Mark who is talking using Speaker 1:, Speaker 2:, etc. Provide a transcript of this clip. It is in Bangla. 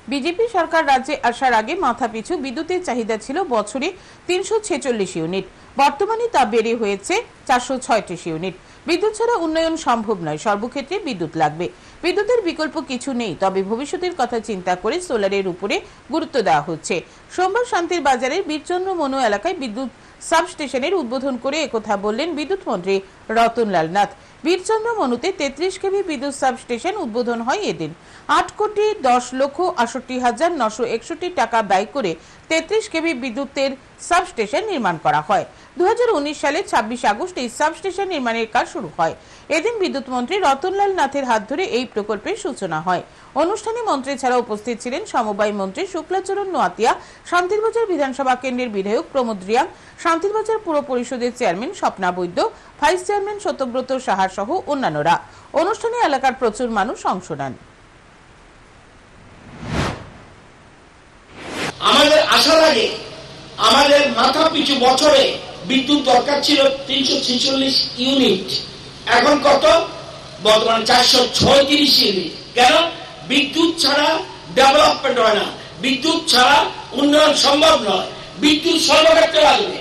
Speaker 1: বিজেপি সরকার রাজ্যে আসার আগে মাথাপিছু বিদ্যুতের চাহিদা ছিল বছরে 346 ইউনিট। বর্তমানে তা বেড়ে হয়েছে 436 ইউনিট। বিদ্যুৎ ছাড়া উন্নয়ন সম্ভব নয়, সর্বক্ষেত্রে বিদ্যুৎ লাগবে। বিদ্যুতের বিকল্প কিছু নেই, তবে ভবিষ্যতের কথা চিন্তা করে সোলারের উপরে গুরুত্ব দেওয়া হচ্ছে। সোমবার শান্তির বাজারের বীরচন্দ্র মনু এলাকায় বিদ্যুৎ সাবস্টেশনের উদ্বোধন করে একথা বললেন বিদ্যুৎ মন্ত্রী রতনলাল নাথ। বীরচন্দ্র মনুতে 33 কেভি বিদ্যুৎ সাবস্টেশন উদ্বোধন হয় এদিন। 8,10,68,961 টাকা ব্যয় করে 33 কেভি বিদ্যুতের সাবস্টেশন নির্মাণ করা হয়। 2019 সালের 26 আগস্ট এই সাবস্টেশন নির্মাণের কাজ শুরু হয়। এদিন বিদ্যুৎ মন্ত্রী রতনলাল নাথের হাত ধরে এই প্রকল্পের সূচনা হয়। অনুষ্ঠানে মন্ত্রী ছাড়া উপস্থিত ছিলেন সমবায় মন্ত্রী শুক্লাচরণ নোয়াতিয়া, শান্তিরবাজার বিধানসভা কেন্দ্রের বিধায়ক প্রমোদ রিয়াং, শান্তিরবাজার পুর পরিষদের চেয়ারম্যান স্বপ্না বৈদ্য, ভাইস চেয়ারম্যান সত্যব্রত সাহা সহ অন্যান্যরা। অনুষ্ঠানে এলাকার প্রচুর মানুষ অংশ নেন।
Speaker 2: আমাদের আসার আগে আমাদের মাথা পিছু বছরে বিদ্যুৎ দরকার ছিল 346 ইউনিট, এখন কত? বর্তমানে 436 ইউনিট। কেন? বিদ্যুৎ ছাড়া ডেভেলপমেন্ট হয় না, বিদ্যুৎ ছাড়া উন্নয়ন সম্ভব নয়, বিদ্যুৎ সর্বক্ষেত্রে লাগবে।